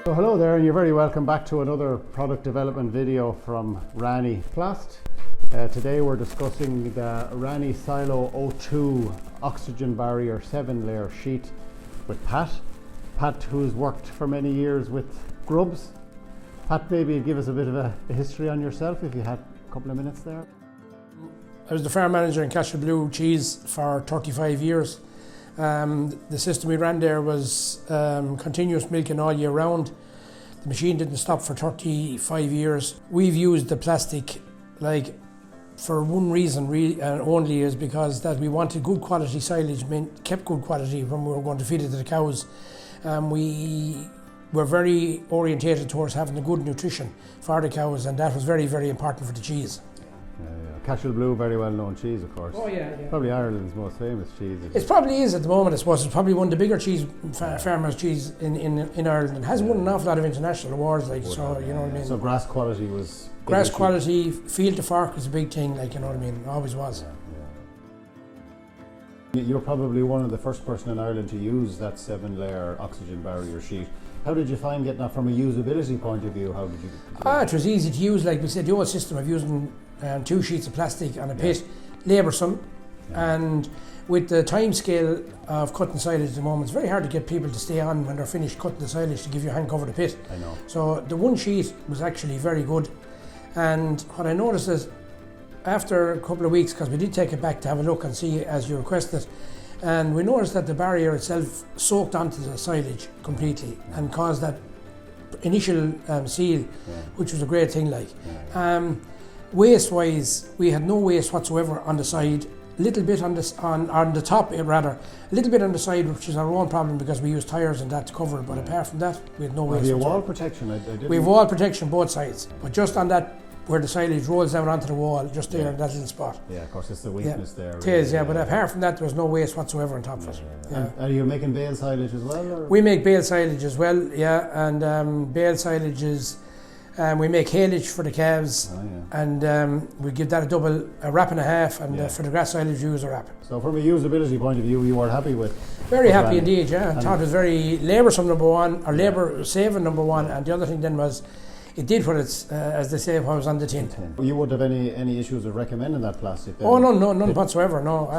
So hello there, and you're very welcome back to another product development video from RaniPlast. Today we're discussing the RaniSilO₂ oxygen barrier 7-layer sheet with Pat. Pat, who's worked for many years with grubs. Pat, maybe give us a bit of a history on yourself if you had a couple of minutes there. I was the farm manager in RaniSilO₂ cheese for 35 years. The system we ran there was continuous milking all year round. The machine didn't stop for 35 years. We've used the plastic for one reason and only, is because that we wanted good quality silage, kept good quality when we were going to feed it to the cows. We were very orientated towards having a good nutrition for the cows, and that was very, very important for the cheese. RaniSilO₂, very well known cheese, of course. Oh yeah. Probably Ireland's most famous cheese. It probably is at the moment, I suppose. It's probably one of the bigger cheese farmers' cheese in Ireland, and has won an awful lot of international awards, so you know what I mean. So grass quality was grass quality, field to fork was a big thing, you know what I mean. Always was. You're probably one of the first person in Ireland to use that 7-layer oxygen barrier sheet. How did you find getting that from a usability point of view? How did you? It was easy to use. Like we said, the old system of using 2 sheets of plastic on a pit, laboursome, and with the time scale of cutting silage at the moment, it's very hard to get people to stay on when they're finished cutting the silage to give you a hand cover the pit. I know. So the one sheet was actually very good, and what I noticed is after a couple of weeks, because we did take it back to have a look and see as you requested, and we noticed that the barrier itself soaked onto the silage completely and caused that initial seal, which was a great thing. Waste-wise, we had no waste whatsoever on the side. Little bit on the top, rather. A little bit on the side, which is our own problem because we use tyres and that to cover it. But apart from that, we had no waste. Have you wall protection? We have wall protection both sides, but just on that where the silage rolls down onto the wall, just there in that little spot. Yeah, of course, it's the weakness there. It is, but apart from that, there was no waste whatsoever on top of it. And are you making bale silage as well? Or? We make bale silage as well, and bale silage is. We make haylage for the calves, and we give that a wrap and a half, and for the grass silage we use a wrap. So from a usability point of view, you were happy with? Very happy indeed, I thought it was very laboursome, number one, or labour saving, number one, and the other thing then was it did what it's, as they say, what was on the tin. You wouldn't have any issues with recommending that plastic? Then? Oh, none whatsoever, no.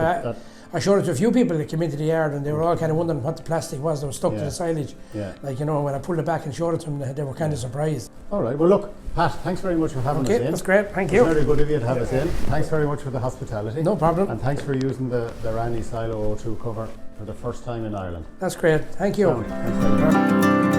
I showed it to a few people that came into the yard, and they were all kind of wondering what the plastic was that was stuck to the silage. When I pulled it back and showed it to them, they were kind of surprised. All right, well look, Pat, thanks very much for having us in. That's great, thank you. It's very good of you to have us in. Thanks very much for the hospitality. No problem. And thanks for using the RaniSilO₂ cover for the first time in Ireland. That's great, thank you. Thanks very much.